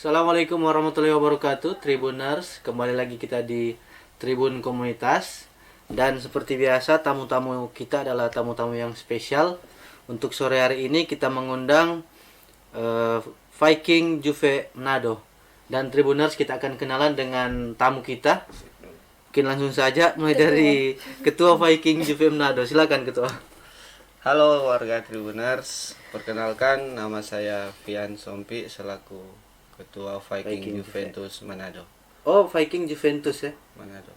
Assalamualaikum warahmatullahi wabarakatuh, Tribuners. Kembali lagi kita di Tribun Komunitas. Dan seperti biasa, tamu-tamu kita adalah tamu-tamu yang spesial. Untuk sore hari ini kita mengundang Viking Juve Manado. Dan Tribuners, kita akan kenalan dengan tamu kita. Mungkin langsung saja mulai dari Ketua Viking Juve Manado. Silakan Ketua. Halo warga Tribuners, perkenalkan nama saya Fian Sompi selaku Ketua Viking Juventus Manado. Oh, Viking Juventus ya, Manado.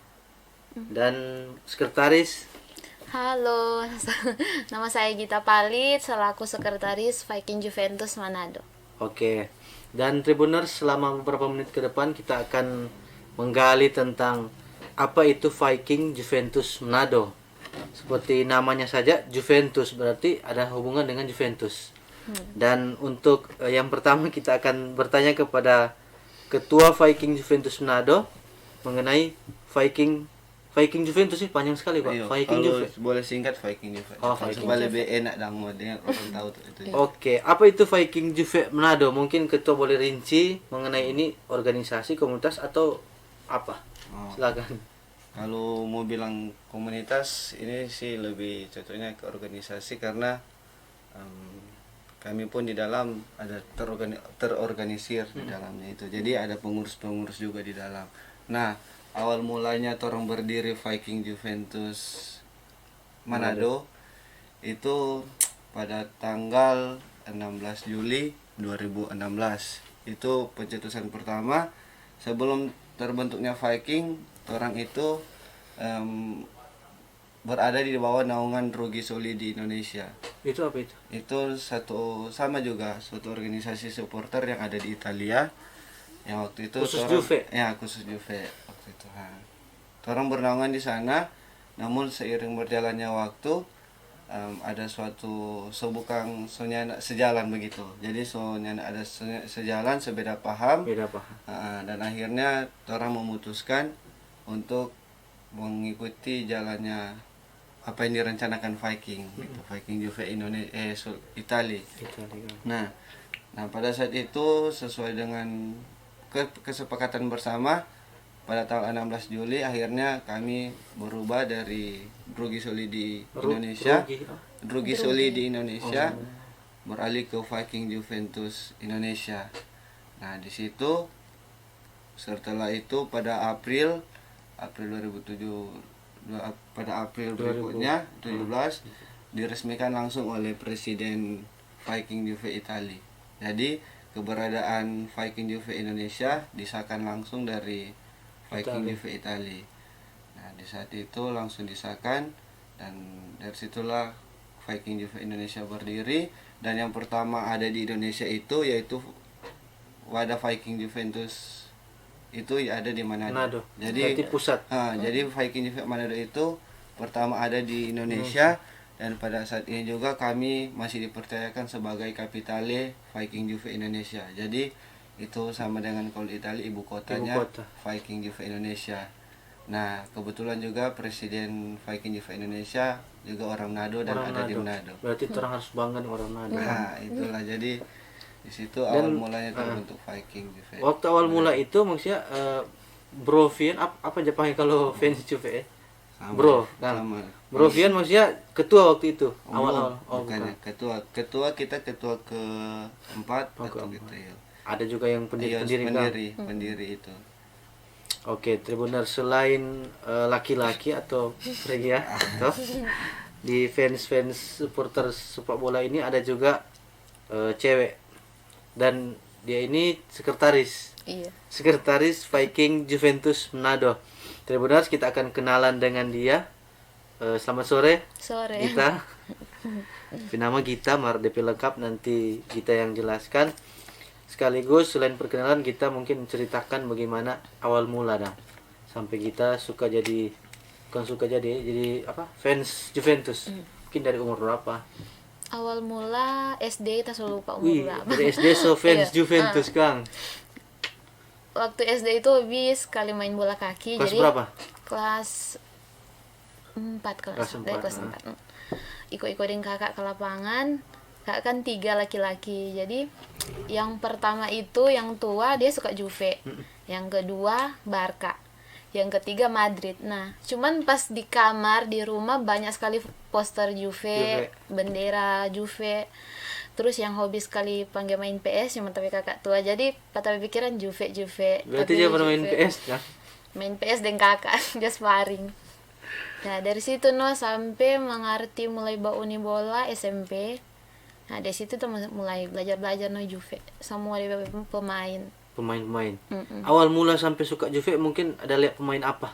Dan sekretaris. Halo, nama saya Gita Palit selaku sekretaris Viking Juventus Manado. Oke. Dan Tribuners, selama beberapa menit ke depan kita akan menggali tentang apa itu Viking Juventus Manado. Seperti namanya saja, Juventus berarti ada hubungan dengan Juventus. Dan untuk yang pertama kita akan bertanya kepada Ketua Viking Juventus Manado mengenai Viking Juventus sih panjang sekali Pak. Ayo, Viking kalau Juve. boleh singkat Viking Juve. Oh, Viking supaya lebih enak dan mau dengar orang tahu tuh itu. Oke, apa itu Viking Juve Manado? Mungkin Ketua boleh rinci mengenai ini organisasi, komunitas atau apa? Oh. Silakan. Kalau mau bilang komunitas ini sih lebih cocoknya ke organisasi karena kami pun di dalam ada terorganisir di dalamnya itu. Jadi ada pengurus-pengurus juga di dalam. Nah, awal mulanya orang berdiri Viking Juventus Manado itu pada tanggal 16 Juli 2016. Itu pencetusan pertama sebelum terbentuknya Viking. Orang itu berada di bawah naungan Ruggi Soli di Indonesia. Itu apa itu? Itu suatu organisasi supporter yang ada di Italia. Yang waktu itu Khusus Juve? Ya, khusus Juve waktu itu. Orang bernaungan di sana, namun seiring berjalannya waktu ada suatu bukan sejalan begitu. Jadi ada sejalan sebeda paham. Beda paham. Dan akhirnya orang memutuskan untuk mengikuti jalannya apa yang direncanakan Viking, gitu. Viking Juve Italia. Nah, pada saat itu sesuai dengan kesepakatan bersama pada tanggal 16 Juli akhirnya kami berubah dari Ruggi Soli di Indonesia, beralih ke Viking Juventus Indonesia. Nah, di situ setelah itu pada April 2007 pada April berikutnya 17 diresmikan langsung oleh Presiden Viking Juve Italia. Jadi keberadaan Viking Juve Indonesia disahkan langsung dari Viking Juve Italia. Nah, di saat itu langsung disahkan dan dari situlah Viking Juve Indonesia berdiri. Dan yang pertama ada di Indonesia itu yaitu wadah Viking Juventus itu ada di Manado. Jadi pusat. Jadi Viking Juve Manado itu pertama ada di Indonesia dan pada saat ini juga kami masih dipercayakan sebagai kapitale Viking Juve Indonesia. Jadi itu sama dengan kalau Italia ibu kotanya Viking Juve Indonesia. Nah, kebetulan juga Presiden Viking Juve Indonesia juga orang Manado dan ada di Manado. Berarti orang harus bangga dengan orang Manado. Nah, itulah jadi di situ awal mulanya terbentuk Viking Juve. Waktu awal mula itu maksudnya Bro Vian apa Jepangnya kalau fans Juve? Bro, kan. Bro Vian maksudnya ketua waktu itu awal-awal. Bukan. Ketua kita ketua keempat atau gitu ya. Ada juga yang pendiri itu. Oke, Tribuners, selain laki-laki atau pria atau di fans supporter sepak bola ini ada juga cewek. Dan dia ini sekretaris. Iya. Sekretaris Viking Juventus Manado. Tribuners, kita akan kenalan dengan dia. Selamat sore. Sore. Gita. Nama Gita, DP lengkap nanti Gita yang jelaskan. Sekaligus selain perkenalan kita mungkin ceritakan bagaimana awal mula sampai kita jadi apa? Fans Juventus. Mungkin dari umur berapa? Awal mula SD, tak selalu lupa umur berapa. Dari SD fans Juventus Kang. Waktu SD itu habis sekali main bola kaki. Kelas jadi berapa? Kelas 4 kelas 4. Ikut-ikutin kakak ke lapangan. Kakak kan 3 laki-laki. Jadi Yang pertama itu yang tua dia suka Juve. Yang kedua Barca. Yang ketiga Madrid. Nah, cuman pas di kamar di rumah banyak sekali poster Juve, bendera Juve. Terus yang hobi sekali panggil main PS cuma tapi kakak tua. Jadi pada pikiran Juve. Berarti Tapi dia pernah main Juve. PS kan? Main PS dengan kakak, dia sparring. Nah, dari situ sampai mengerti mulai bauni bola SMP. Nah, dari situ tuh mulai belajar Juve. Semua dia pemain. Pemain-pemain. Awal mula sampai suka Juve mungkin ada lihat pemain apa?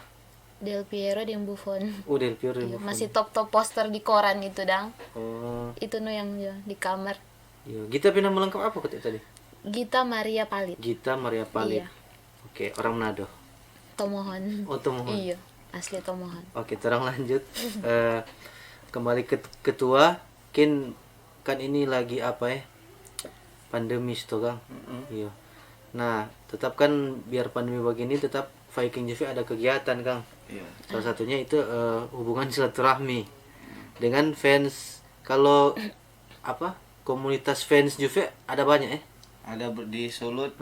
Del Piero dan Buffon. Oh, Del Piero. Iya, masih top poster di koran itu, Dang. Oh, Itu yang di kamar. iya. Gita pindah melengkap apa ketika tadi? Gita Maria Palit. Gita Maria Palit. Iya. Oke, orang Manado. Tomohon. Oh, Tomohon. Iya, asli Tomohon. Oke, terang lanjut. Kembali ke ketua, kan ini lagi apa ya? Pandemi tuh, Kang. Iya. Nah, tetap kan biar pandemi begini tetap Viking Juve ada kegiatan, Kang. Iya. Salah satunya itu hubungan silaturahmi dengan fans. Kalau apa? Komunitas fans Juve ada banyak ya? Ada di Sulut.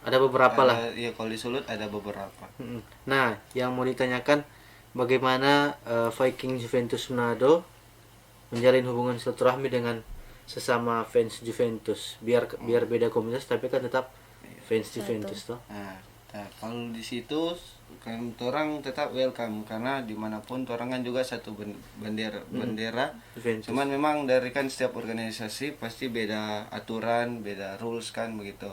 Ada beberapa lah. Iya, kalau di Sulut ada beberapa. Nah, yang mau ditanyakan bagaimana Viking Juventus Manado menjalin hubungan silaturahmi dengan sesama fans Juventus, biar beda komunitas tapi kan tetap fans Juventus toh. Nah, kalau di situ kan orang tetap welcome karena dimanapun orang kan juga satu bendera. Juventus. Cuman memang dari kan setiap organisasi pasti beda aturan, beda rules kan begitu.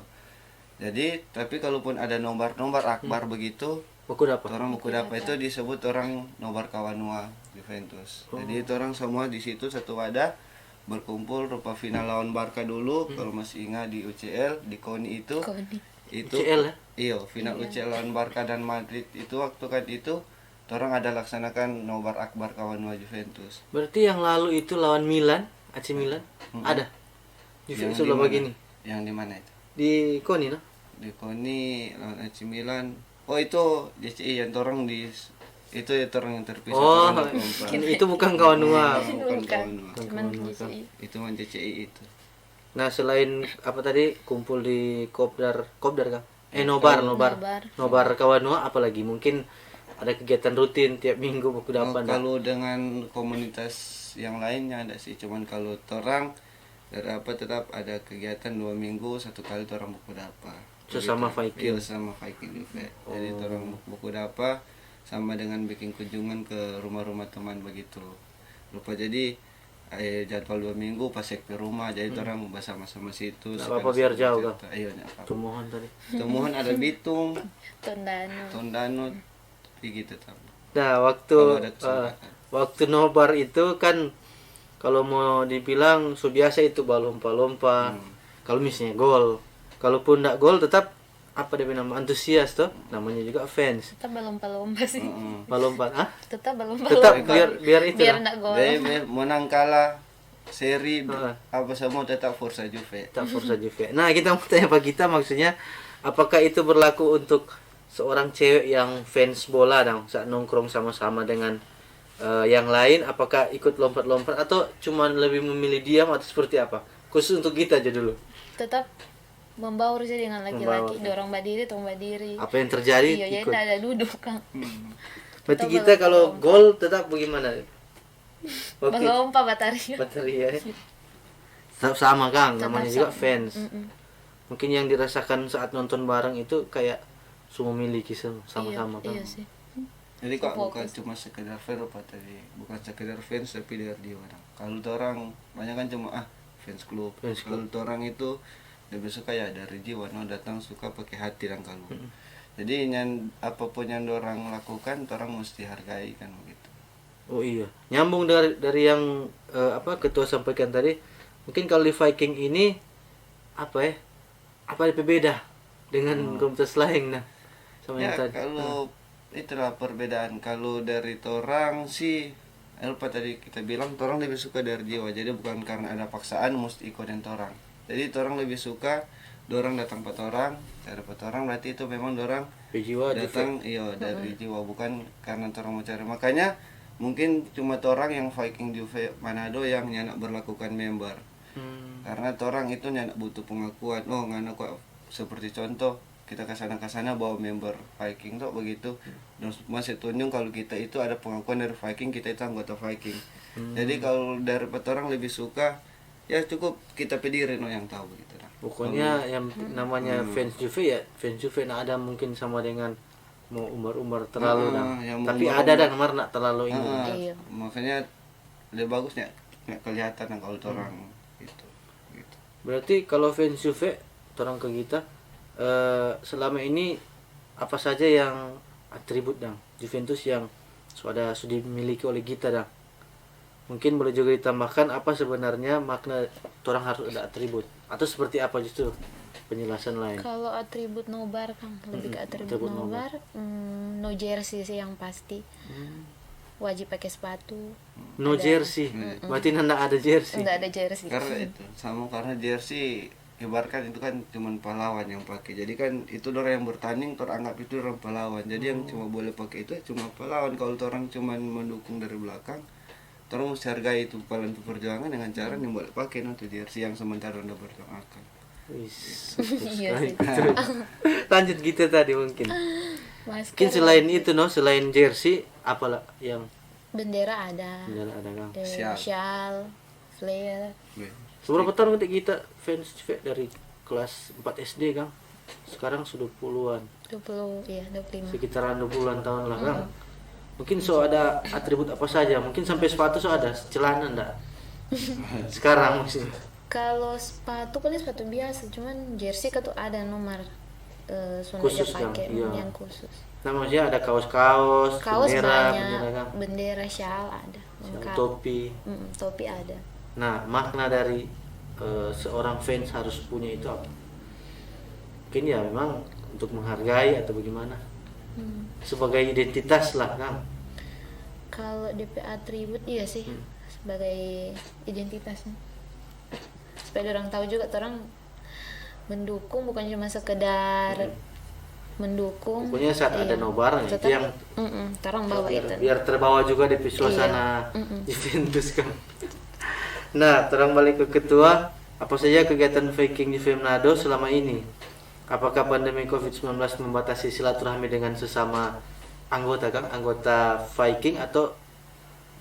Jadi tapi kalaupun ada nomor akbar begitu, Buku dapat. orang Mukudapa itu disebut orang nobar kawanua Juventus. Jadi itu orang semua di situ satu wadah berkumpul rupa final lawan Barca dulu kalau masih ingat di UCL di KONI itu. Itu UCL ya? Iya, final UCL lawan Barca dan Madrid itu waktu kan itu orang ada laksanakan nobar akbar kawanua Juventus. Berarti yang lalu itu lawan Milan, AC Milan, ada. Juventus sudah di mana? begini. Yang di mana itu? Di Koni no? Di KONI lawan AC Milan. Oh itu JCI yang orang di itu ya orang yang terpisah. Oh, orang berkompak. itu bukan kawanua. Bukan kawanua. Cuman GCI. Itu mah JCI itu. Nah, selain apa tadi kumpul di Kopdar kan? Nobar kawanua apalagi mungkin ada kegiatan rutin tiap minggu buku dapat. Kalau dengan komunitas yang lainnya ada sih, cuman kalau orang dari apa tetap ada kegiatan 2 minggu 1 kali orang buku dapat. Sesama Viking. Iya, sama Viking juga. Jadi orang buku dapat sama dengan bikin kunjungan ke rumah-rumah teman begitu. Lupa jadi jadwal 2 minggu pas ke rumah jadi orang bersama-sama situ. Nggak apa-apa biar jauh kan? Iya, nggak apa-apa. Tumuhan tadi. Temuan ada Bitung, Tondano. Tondano, gitu tam. Nah, Kalau ada kesempatan. waktu nobar itu kan kalau mau dibilang biasa itu balompa-lompa. Kalau misalnya gol, kalaupun enggak gol tetap apa dia nama antusias tuh, namanya juga fans. Tetap balompa-lompa sih. Balompa, Tetap balompa. tetap biar itu biar lah. enggak gol. Jadi menang kalah seri Heeh. apa semua tetap Forza Juve. Tak Forza Juve. Nah, kita mau tanya Pak Gita maksudnya apakah itu berlaku untuk seorang cewek yang fans bola dong saat nongkrong sama-sama dengan yang lain, apakah ikut lompat-lompat atau cuman lebih memilih diam atau seperti apa? Khusus untuk kita aja dulu. Tetap membaur sih dengan laki-laki, Membaur. dorong berdiri, tong berdiri. Apa yang terjadi Iya, jadi ikut. tidak ada duduk kan. Berarti Atau kita kalau gol tetap bagaimana? Waktu Balompa bataria. bateria ya. Tetap sama Kang, namanya Tetap juga sama. fans. Mungkin yang dirasakan saat nonton bareng itu kayak semua memiliki sama-sama kan. Iya sih. Jadi kok Fokus. bukan cuma sekedar fan apa tadi, bukan sekedar fans tapi dari dia orang. Kalau orang banyak kan cuma fans klub. Fans Kalau orang itu lebih suka ya dari jiwa, no datang suka pakai hati dan kalau. Jadi apapun yang orang lakukan, orang mesti hargai kan begitu. Oh iya, nyambung dari yang ketua sampaikan tadi. Mungkin kalau di Viking ini apa ya? Apa yang berbeda dengan komunitas lain nah? Sama Ya yang tadi. kalau itulah perbedaan. Kalau dari orang sih apa tadi kita bilang orang lebih suka dari jiwa. Jadi bukan karena ada paksaan mesti ikut dengan orang. Jadi orang lebih suka dorang datang pada orang, berarti itu memang dorang Jiwa datang iya dari jiwa bukan karena orang mau cari. Makanya mungkin cuma orang yang Viking Juve Manado yang nyanak berlakukan member. Karena orang itu nyak butuh pengakuan. Oh ngana kok seperti contoh kita kesana bawa member Viking tuh begitu, dan masih tunjuk kalau kita itu ada pengakuan dari Viking, kita itu anggota Viking. Jadi kalau dari orang lebih suka ya cukup kita pedirin yang tahu begitu dah. Pokoknya yang namanya fans Juve ya fans Juve, nah ada mungkin sama dengan mau umur terlalu dah. yang Tapi umur- ada dan nomor nak terlalu ini. Iya. Makanya lebih bagusnya nggak kelihatan kalau orang itu gitu. Berarti kalau fans Juve orang ke kita selama ini apa saja yang atribut dang Juventus yang sudah dimiliki oleh kita dang? Mungkin boleh juga ditambahkan apa sebenarnya makna orang harus ada atribut atau seperti apa justru penjelasan lain. Kalau atribut nobar kan lebih ke atribut atribut nobar, no jersey sih yang pasti. Wajib pakai sepatu. No jersey, berarti nanda ada jersey. Enggak ada jersey. Karena itu sama, karena jersey ibaratkan itu kan cuma pahlawan yang pakai. Jadi kan itu orang yang bertanding teranggap itu orang pahlawan. Jadi yang cuma boleh pakai itu cuma pahlawan. Kalau orang cuma mendukung dari belakang, orang mesti hargai itu pahlawan perjuangan dengan cara yang boleh pakai nanti jersey yang sementara udah berjuangkan. Wis, Iya sih. lanjut kita tadi mungkin. Masker, Mungkin selain itu selain jersey apalah yang bendera ada. ada kan? Shawl, flare. Seberapa tahun kita fans Juve dari kelas 4 SD Kang? Sekarang sudah puluhan, 20, iya 25. sekitaran 20-an tahun lah Kang. Mungkin ada atribut apa saja? Mungkin sampai sepatu ada, celana enggak? Sekarang maksudnya. Kalau sepatu paling sepatu biasa, cuman jersey kan tuh ada nomor Sunda Khusus, pakai Kang, iya. yang khusus. Nah maksudnya ada kaos-kaos, Kaos bendera banyak, Kang. bendera, shawl ada, lengkap. Topi. Topi ada. Nah, makna dari seorang fans harus punya itu apa? Mungkin ya memang untuk menghargai atau bagaimana? Sebagai identitas lah, Kang. Kalau DP atribut iya sih sebagai identitasnya. Supaya orang tahu juga orang mendukung bukan cuma sekedar mendukung. Pokoknya saat ada nobar itu yang orang bawa itu. biar terbawa juga di suasana Juventus kan. Nah, terang balik ke ketua, apa saja kegiatan Viking Juve Manado selama ini? Apakah pandemi COVID-19 membatasi silaturahmi dengan sesama anggota kan, anggota Viking atau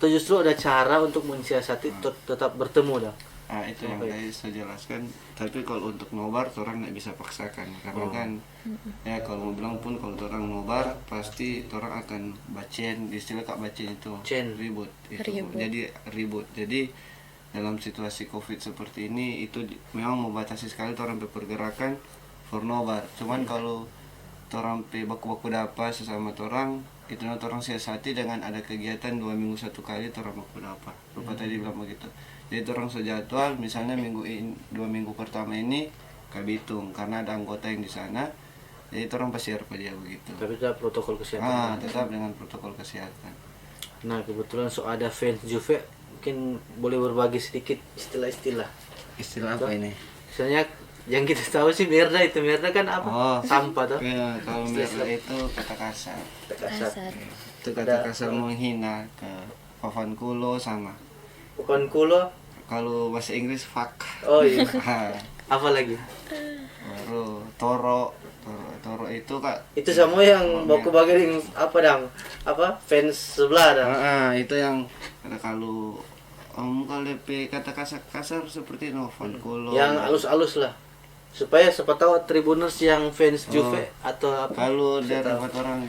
justru ada cara untuk mensiasati tetap bertemu dah? Nah itu yang saya jelaskan. Tapi kalau untuk nobar orang nggak bisa paksakan karena kan ya kalau mau bilang pun kalau orang nobar pasti orang akan bacen, istilah kak bacen itu ribut itu. Jadi ribut. Jadi dalam situasi COVID seperti ini itu memang membatasi sekali orang berpergerakan for nobar. Cuman kalau orang baku-baku dapat sesama orang itu orang siasati dengan ada kegiatan 2 minggu 1 kali orang baku dapat. Lupa tadi bilang begitu. Jadi orang sejadwal misalnya 2 minggu pertama ini ke Bitung karena ada anggota yang di sana. Jadi orang pasti harus dia begitu. Tapi tetap protokol kesehatan. Tetap dengan protokol kesehatan. Nah, kebetulan ada fans Juve, mungkin boleh berbagi sedikit istilah-istilah. Istilah apa ini? Misalnya yang kita tahu sih merda kan apa? Sampah tuh. Ya, kalau merda itu kata kasar. Kasar. Itu kata kasar menghina ke Pavankulo sama. Pavankulo. Kalau bahasa Inggris fuck. Oh iya. Apa lagi? Baru Toro itu kak. Itu semua yang baku bagian apa dang? Apa fans sebelah dang? Itu yang ada kalau DP kata kasar seperti Pavankulo. Yang halus-halus lah. Supaya siapa tahu tribuners yang fans Juve atau apa. Kalau dari orang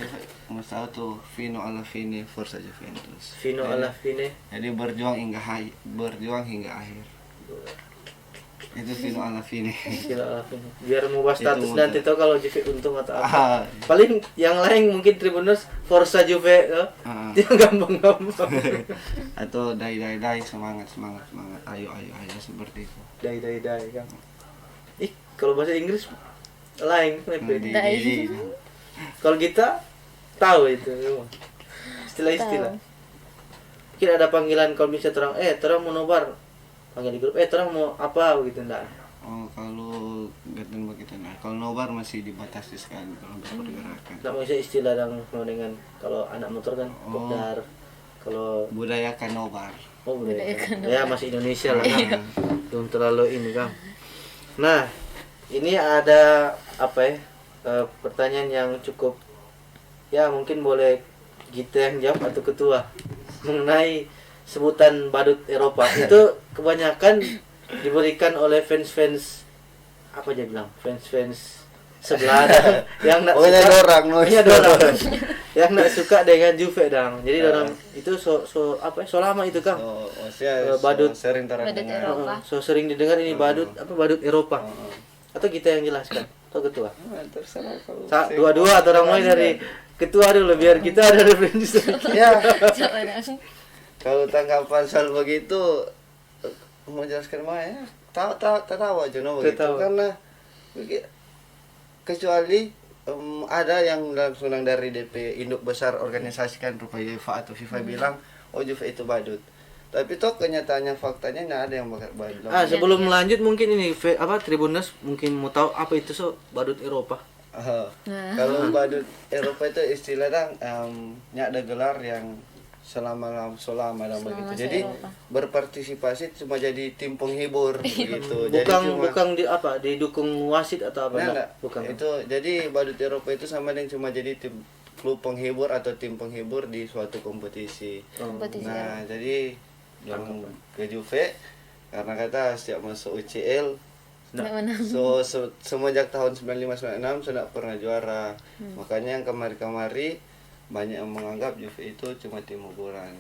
mesti tahu tuh Fino alla fine Forza Juventus. Fino alla fine. Jadi berjuang hingga akhir. Itu Fino alla fine. Fino alla fine. Biar mengubah status Itu nanti tahu kalau Juve untung atau apa. Paling yang lain mungkin tribuners Forza Juve dia gampang-gampang. Atau dai semangat. Ayo seperti itu. Dai kan. Kalau bahasa Inggris lain Dai. Kalau kita tahu itu istilah-istilah. Mungkin ada panggilan kalau bisa terang mau nobar, panggil di grup terang mau apa gitu enggak. Kalau gaten begitu kalau nobar masih dibatasi sekali kalau berpergerakan. Enggak bisa istilah yang dengan kalau anak motor kan kopdar. Kalau budayakan nobar. budaya. Ya masih Indonesia lah kan. belum terlalu ini Kang. Nah, ini ada apa ya? Pertanyaan yang cukup ya mungkin boleh kita yang jawab atau ketua mengenai sebutan badut Eropa. Itu kebanyakan diberikan oleh fans-fans apa aja bilang? Fans-fans sebelah yang nak Pokoknya suka dorang, no. Pokoknya dorang. Yang nak suka dengan Juve dang. Jadi dorang itu apa ya? So lama itu Kang. Maksudnya badut. sering Badut terdengar. Eropa. So sering didengar ini badut apa badut Eropa. Atau kita yang jelaskan atau ketua? Terserah kalau Dua-dua atau orang mulai dari ketua dulu biar kita ada referensi. ya. Coba dong. Kalau tanggapan soal begitu mau jelaskan mah ya tahu aja no begitu Ketawa. karena kecuali ada yang langsung dari DP induk besar organisasi kan rupa UEFA atau FIFA bilang oh Juve itu badut, tapi toh kenyataannya faktanya nggak ada yang badut. Sebelum lanjut mungkin ini Tribuners mungkin mau tahu apa itu badut Eropa. Kalau badut Eropa itu istilahnya ada gelar yang selama dan begitu. Jadi Eropa. berpartisipasi cuma jadi tim penghibur gitu. Bukan didukung wasit atau apa? Enggak. Bukan. Itu jadi badut Eropa itu sama dengan cuma jadi tim klub penghibur atau tim penghibur di suatu kompetisi. Kompetisi Nah, jadi yang ke Juve karena kata setiap masuk UCL Nggak menang. semenjak tahun 95-96 sudah pernah juara. Makanya yang kemari-kemari banyak yang menganggap Juve itu cuma tim hiburan.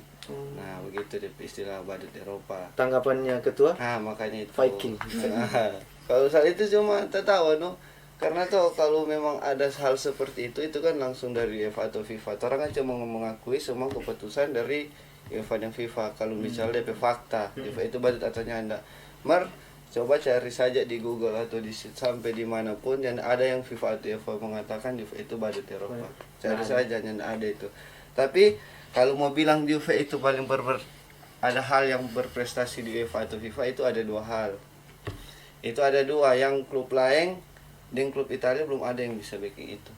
Nah, begitu deh istilah badut Eropa. Tanggapannya ketua? Makanya itu. Viking. Kalau saat itu cuma tertawa no. Karena tuh kalau memang ada hal seperti itu kan langsung dari UEFA atau FIFA. Orang kan cuma mengakui semua keputusan dari UEFA dan FIFA. Kalau misalnya DP fakta, UEFA itu badut atau nyanda. Coba cari saja di Google atau sampai dimanapun dan ada yang FIFA atau UEFA mengatakan Juve itu badut Eropa. Cari saja yang ada itu. Tapi kalau mau bilang Juve itu paling ada hal yang berprestasi di UEFA atau FIFA itu ada dua hal. Itu ada dua, yang klub lain dan klub Italia belum ada yang bisa backing itu.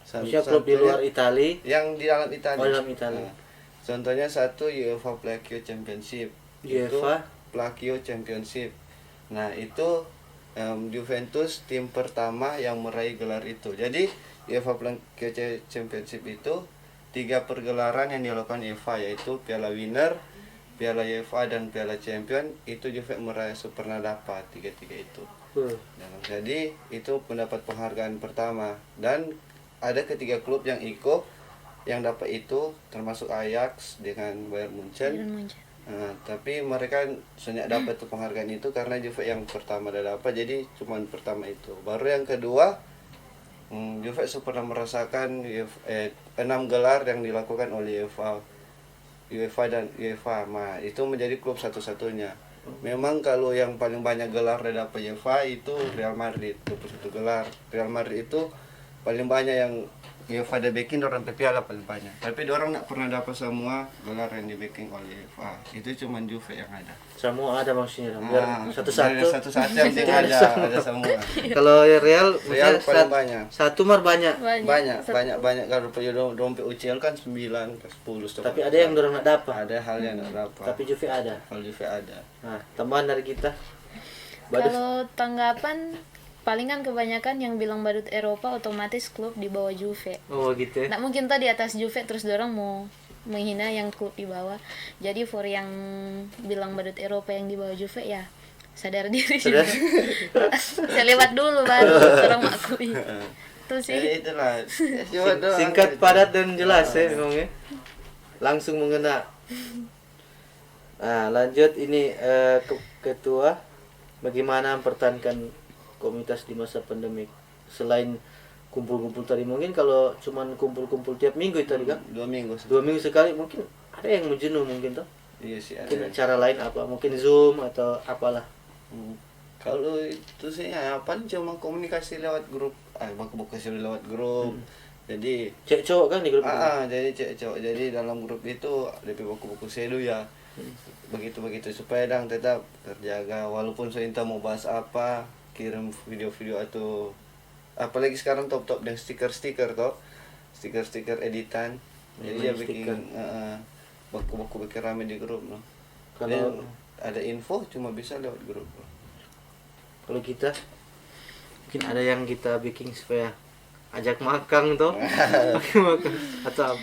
Maksudnya klub di luar Italia? Yang di dalam Italia. Dalam Italia. Nah, contohnya satu UEFA Placchio Championship. UEFA Placchio Championship. Nah itu Juventus tim pertama yang meraih gelar itu. Jadi UEFA Placchio Championship itu 3 pergelaran yang dilakukan UEFA, yaitu Piala Winner, Piala UEFA dan Piala Champion. Itu Juve meraih pernah dapat 3 itu. Jadi itu mendapat penghargaan pertama. Dan ada ketiga klub yang ikut yang dapat itu, termasuk Ajax dengan Bayern Munchen. Tapi mereka hanya dapat penghargaan itu karena Juve yang pertama dah dapat, jadi cuma pertama itu. Baru yang kedua, Juve pernah merasakan 6 gelar yang dilakukan oleh UEFA dan UEFA. Nah, itu menjadi klub satu-satunya. Memang kalau yang paling banyak gelar dah dapat UEFA itu Real Madrid, 21 gelar. Real Madrid itu paling banyak yang UEFA ada backing orang piala paling banyak. Tapi orang nak pernah dapat semua gelar yang di backing oleh UEFA. Itu cuma Juve yang ada. Semua ada maksudnya. Biar satu-satu yang penting ada semua. Kalau Real paling banyak. Satu mar banyak. Banyak kalau dompet UCL kan 9 ke 10. Tapi ada yang dorang nak dapat. Ada hal yang nak dapat. Tapi Juve ada. Kalau Juve ada. Nah, tambahan dari kita. Kalau tanggapan palingan kebanyakan yang bilang badut Eropa otomatis klub di bawah Juve. Oh gitu ya. Nggak mungkin tadi atas Juve terus dorang mau menghina yang klub di bawah. Jadi for yang bilang badut Eropa yang di bawah Juve ya sadar diri. Saya lewat dulu baru orang mengakui. Itu sih. Itulah. Singkat, padat dan jelas ya memang ya. Langsung mengena. Nah, lanjut ini ketua, bagaimana mempertahankan komunitas di masa pandemik selain kumpul-kumpul tadi? Mungkin kalau cuman kumpul-kumpul tiap minggu itu tadi kan 2 minggu 2 minggu sekali mungkin ada yang menjenuh mungkin toh. Iya sih ada. Mungkin cara lain apa, mungkin Zoom atau apalah. Kalau itu sih apa cuma komunikasi lewat grup, komunikasi lewat grup. Jadi cek cowok kan di grup itu? Jadi cek cowok. Jadi dalam grup itu lebih buku-buku sedu ya. Begitu supaya dang tetap terjaga walaupun seintah mau bahas apa, kirim video-video atau apalagi sekarang top dan stiker toh, stiker editan. Jadi dia bikin baku bikin rame di grup no. Kalau ada info cuma bisa lewat grup. Kalau kita mungkin ada yang kita bikin supaya ajak makan tuh. Makan atau apa?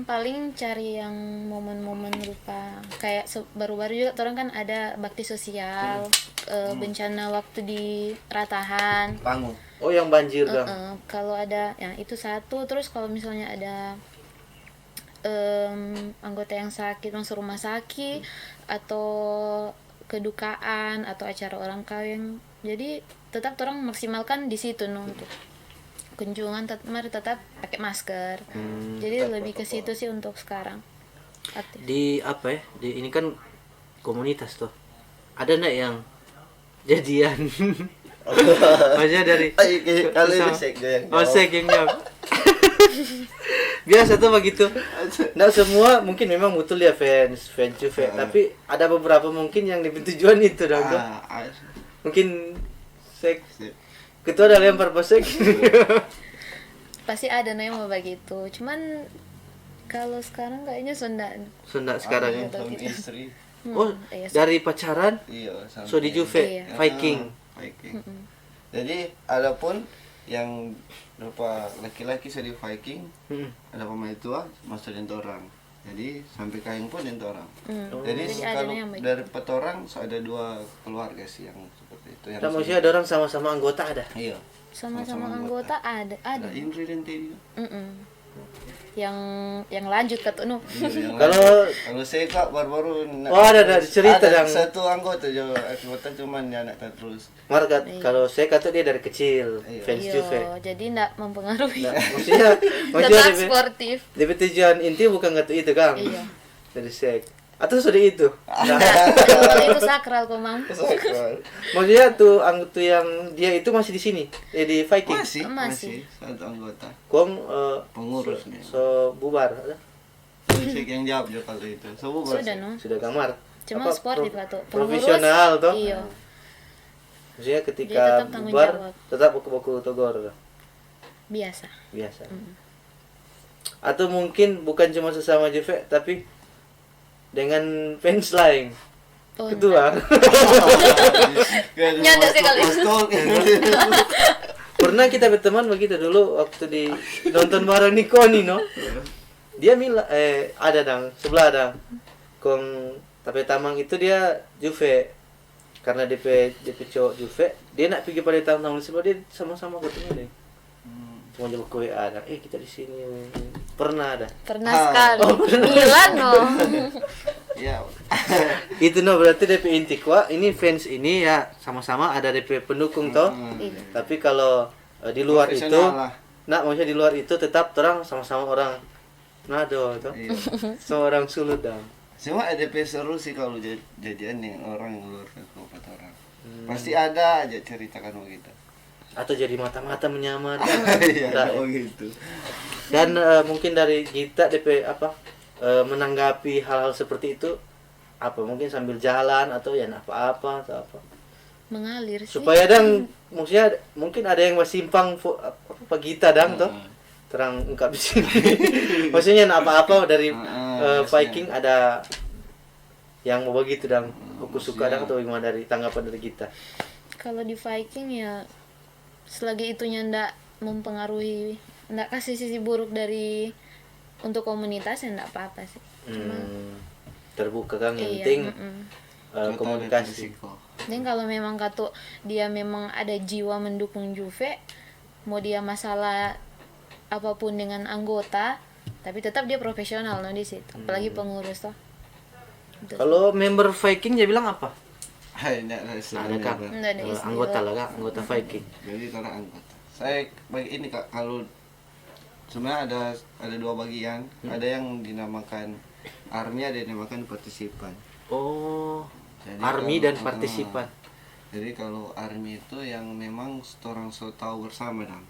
Paling cari yang momen-momen rupa kayak baru-baru juga orang kan ada bakti sosial, bencana waktu di Ratahan. Panggung. Oh, yang banjir kan. Kalau ada yang itu satu, terus kalau misalnya ada anggota yang sakit masuk rumah sakit atau kedukaan atau acara orang kawin, jadi tetap orang maksimalkan di situ untuk kunjungan tetap pakai masker. Jadi lebih ke situ sih untuk sekarang. Aktif. Di apa ya? Di ini kan komunitas tuh. Ada enggak yang jadian? Maksudnya dari Kalau ini sekda yang Oh, sek yang jawab. Biasa tuh begitu. Nah, semua mungkin memang betul ya fans Juve, tapi ada beberapa mungkin yang lebih tujuan itu dong tuh. Mungkin sek ketua ada lempar pasek. Pasti ada yang mau begitu. Cuman kalau sekarang kayaknya Sunda sekarang ya. suami istri. Oh, iya, dari pacaran Iya, so di Juve Iya. Viking. Viking. Jadi ada pun yang berupa laki-laki jadi Viking, ada pemain tua masuk di orang. Jadi sampai kahing pun di orang. Jadi Jadi ada kalau yang begitu. dari 4 orang ada 2 keluarga sih yang seperti itu. Yang Dan maksudnya ada orang sama-sama anggota ada. Iya. sama-sama anggota ada. Ada Indri dan Teddy. Yang lanjut ke Tunu. Kalau saya kak baru-baru Oh, ada cerita ada yang satu anggota cuman dia anak terus. Markat. Kalau saya kata dia dari kecil fans Juve. Jadi enggak mempengaruhi. Nah, maksudnya Tetap DP sportif. DP tujuan inti bukan kata itu kan? Iya. Dari sek. Atau sudah itu? Kalau itu sakral kok, Mam. Maksudnya tuh anggota yang dia itu masih di sini, di Viking. Masih Masih. satu anggota. Kong Pengurusnya. so bubar, Musik yang jawab juga kalau itu. Sudah, no. sudah kamar. Cuma Apa, sportif lah tuh. profesional toh. Iya. Maksudnya Dia ketika tetap tanggung bubar jawab. tetap buku-buku togor Biasa. biasa. Atau mungkin bukan cuma sesama Juve tapi dengan fans lain. Oh, Ketua. Nyanda sih kali itu. Pernah kita berteman begitu dulu waktu di nonton bareng Nikoni no. Dia ada dang sebelah ada Kong tapi Tamang itu dia Juve. Karena DP cowok Juve, dia nak pergi pada tahun-tahun sebelum dia sama-sama ketemu deh. Cuma jawab ke WA ada, kita di sini pernah ada. Pernah sekali. Milan no. Ya. Itu no berarti DP inti kuat. Ini fans ini ya sama-sama ada DP pendukung toh. Iya. Tapi kalau di luar itu, Profesional lah. nah maksudnya di luar itu tetap terang sama-sama orang Nado toh. Iya. Semua orang Sulut dong. Cuma EDP seru sih kalau jadian yang orang yang luar ke orang. Pasti ada aja ceritakan begitu. Atau jadi mata-mata menyamar kan. Iya, Nah, begitu. dan mungkin dari kita DP menanggapi hal-hal seperti itu apa mungkin sambil jalan atau ya apa-apa atau apa Mengalir sih. supaya dang maksudnya mungkin ada yang masih simpang pagita dang toh terang ungkap di sini maksudnya apa-apa dari Viking ada yang mau begitu dang aku suka dang atau gimana dari tanggapan dari kita. Kalau di Viking ya selagi itunya ndak mempengaruhi, ndak kasih sisi buruk dari untuk komunitas ya ndak apa-apa sih. Terbuka kan yang Iya, penting Kita komunikasi. ada risiko. Dan kalau memang kata dia memang ada jiwa mendukung Juve, mau dia masalah apapun dengan anggota, tapi tetap dia profesional no di situ. Apalagi pengurus toh. Gitu. Kalau member Viking dia bilang apa? Hai, enggak ada Nah, ada istilahnya, kan Bang. Nggak ada istilah. anggota lah kak anggota Viking. Jadi karena anggota. Saya bagi ini Kak, kalau sebenarnya ada 2 bagian. Ada yang dinamakan army, ada yang dinamakan partisipan. Oh, Jadi army kalau- dan partisipan. Jadi kalau army itu yang memang orang so tahu bersama dong.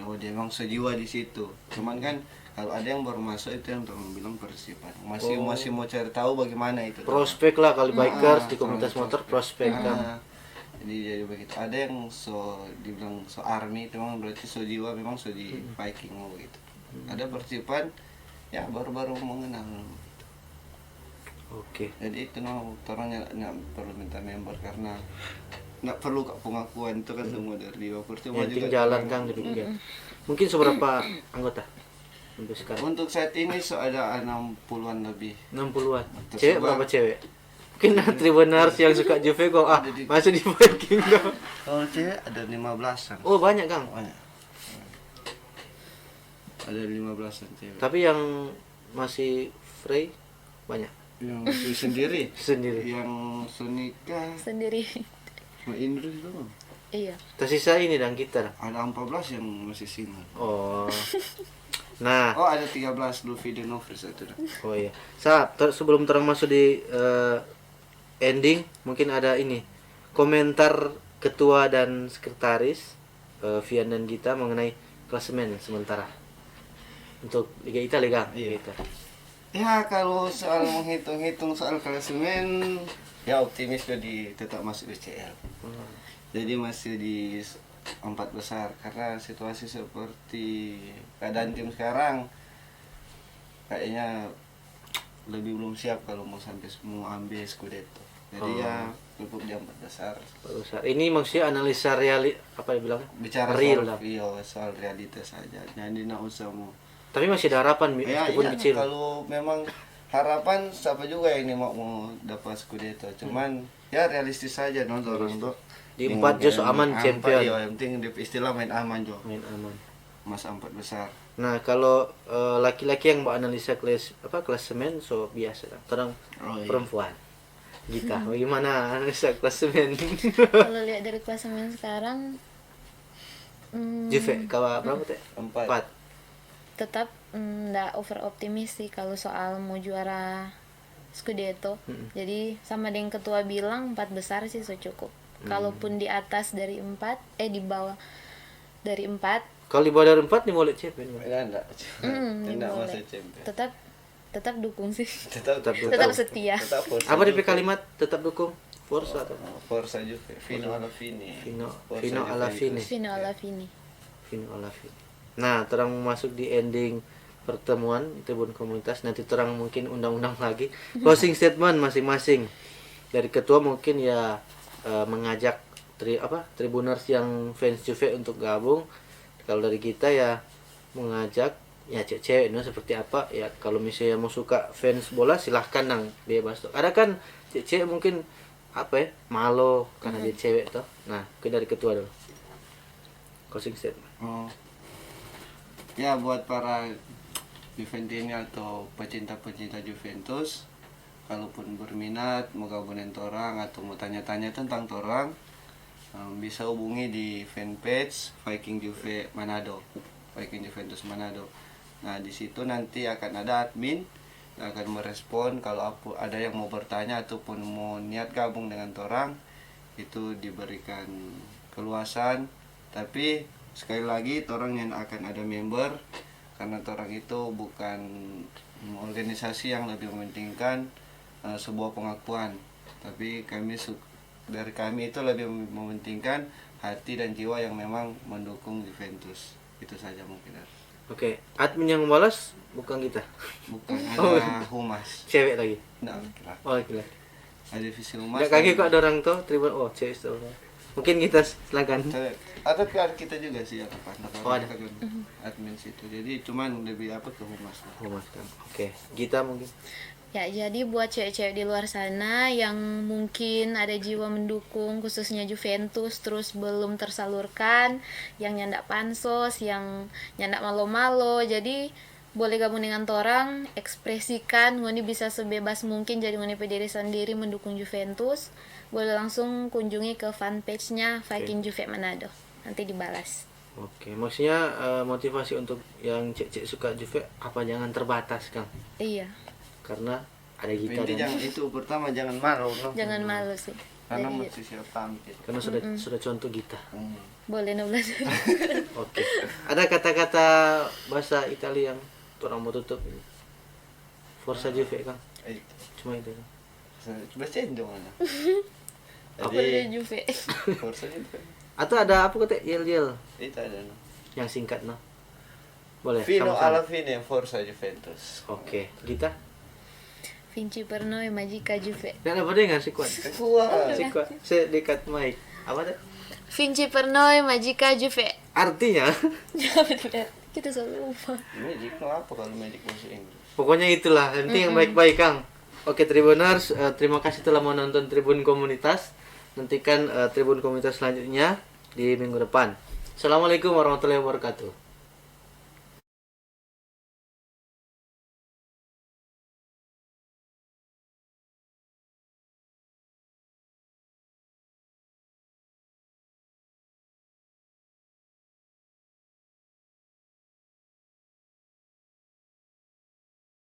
Oh dia memang sejiwa di situ. Cuman kan kalau ada yang baru masuk itu yang orang bilang partisipan. Masih mau cari tahu bagaimana itu. Prospek lah kali bikers di komunitas kalau motor prospek kan. Jadi begitu. Ada yang dibilang army itu memang berarti jiwa memang di Viking begitu. Ada partisipan ya baru-baru mengenal. Oke. Jadi itu orangnya nggak perlu minta member karena nggak perlu kak pengakuan itu kan semua dari Liverpool cuma Yang penting juga jalan orang- Kang di pinggir. Mungkin seberapa anggota sampai sekarang? Untuk saat ini ada 60-an lebih. 60-an. Tersebar. Cewek berapa cewek? Mungkin Tribuners yang suka Juve kok masuk di Viking kok. Kalau cewek ada 15-an. Oh, banyak Kang. Banyak. Ada 15-an cewek. Tapi yang masih free banyak Yang itu sendiri. sendiri. Yang Sonika Sendiri. sama Indri itu Iya. Tersisa ini dan kita. ada 14 yang masih single. Oh. Nah, Oh ada 13 Luffy dan Novris itu dah. oh iya. Sebelum terang masuk di ending, mungkin ada ini komentar ketua dan sekretaris Vian dan Gita mengenai klasemen sementara untuk Liga Italia, Kang. Iya. Gitu. Ya kalau soal menghitung-hitung soal klasemen ya optimis tetap masuk UCL. Jadi masih di 4 besar karena situasi seperti keadaan tim sekarang kayaknya lebih belum siap kalau mau ambil Scudetto. Jadi ya cukup di 4 besar. Besar. Ini maksudnya analisa apa dibilang? Bicara Real soal, lah. iya, soal realitas saja. Jadi nggak usah mau. Tapi masih ada harapan meskipun Iya, kecil. kalau memang harapan siapa juga ini mau dapat Scudetto. Cuman ya realistis saja nonton orang tuh. Di 4 just aman champion. Iya, yang penting istilah main aman Jo. Main aman. Mas 4 besar. Nah, kalau laki-laki yang mau analisa klasemen so biasa lah. Orang Oh, iya. perempuan. Gita, bagaimana analisa klasemen? Kalau lihat dari klasemen sekarang, Juve kawa berapa teh? 4. tetap nggak over optimis sih kalau soal mau juara Scudetto. Jadi sama dengan ketua bilang 4 besar sih so cukup. Kalaupun di atas dari 4, di bawah dari 4, Kalau di bawah dari 4 nih boleh champion. Ya enggak. Tidak boleh. masuk champion. tetap dukung sih. Tetap Tetap setia. Tetap Forza Apa DP Juve. kalimat tetap dukung Forza atau Forza Juve. Fino alla fine. Forza Vino Juve alla itu. fine. Fino alla fine. Vino alla fine. Nah, terang masuk di ending pertemuan Tribun Komunitas. Nanti terang mungkin undang-undang lagi. Closing statement masing-masing. Dari ketua mungkin ya mengajak Tribuners yang fans Juve untuk gabung. Kalau dari kita ya mengajak ya cewek seperti apa ya, kalau misalnya mau suka fans bola silahkan nang bebas tuh. Ada kan cewek mungkin malu karena dia cewek tuh. Nah, mungkin dari ketua dulu closing statement. Oh. Ya buat para Juventini atau pecinta-pecinta Juventus, kalaupun berminat mau gabungin torang atau mau tanya-tanya tentang torang, bisa hubungi di fanpage Viking Juve Manado, Viking Juventus Manado. Nah di situ nanti akan ada admin yang akan merespon kalau ada yang mau bertanya ataupun mau niat gabung dengan torang, itu diberikan keluasan. Tapi sekali lagi torang yang akan ada member karena torang itu bukan organisasi yang lebih mementingkan sebuah pengakuan, tapi dari kami itu lebih mementingkan hati dan jiwa yang memang mendukung Juventus. Itu saja mungkin. Oke, admin yang membalas bukan kita. Bukan ada humas. Cewek lagi. Nah, Oh, gila. ada divisi humas. Enggak kaget kok ada orang tuh Tribun. Oh, cewek tuh. Mungkin kita silakan. Ada PR kita juga sih ada partner. Oh, ada. Admin situ. Jadi cuman lebih ke humas. Oh, Mas Kang. Oke, Gita mungkin. Ya, jadi buat cewek-cewek di luar sana yang mungkin ada jiwa mendukung khususnya Juventus terus belum tersalurkan, yang nyandak pansos, yang nyandak malo-malo, jadi boleh gabung dengan torang, ekspresikan, ngoni bisa sebebas mungkin jadi ngoni diri sendiri mendukung Juventus. Boleh langsung kunjungi ke fanpage-nya Viking Juve Manado. Nanti dibalas. Oke, maksudnya motivasi untuk yang cek suka Juve apa jangan terbatas, Kang. Iya, Karena ada Gita Inti dan pertama jangan malu, no? jangan malu sih. Karena Jadi, mesti siap tampil. karena sudah contoh Gita. boleh 16. Oke. Ada kata-kata bahasa Italia yang orang mau tutup ini. Forza Juve, Kang. Cuma itu. Coba cendong mana? Apa dia Juve? Forza Juve. Atau ada apa kata yel Itu ada, no? yang singkat no? Boleh. Fino sama-sama. alla fine Forza Juventus. Oke, Gita. Vinci per noi, Magica Juve. Dan apa dengan si kuat? Kuat. Si kuat. Saya dekat mic. Apa tuh? Vinci per noi, Magica Juve. Artinya Kita selalu lupa. Magic apa kalau magic bahasa Inggris? pokoknya itulah. Yang penting yang baik-baik, Kang. Oke, Tribuners, terima kasih telah menonton Tribun Komunitas. Nantikan Tribun Komunitas selanjutnya di minggu depan. Assalamualaikum warahmatullahi wabarakatuh.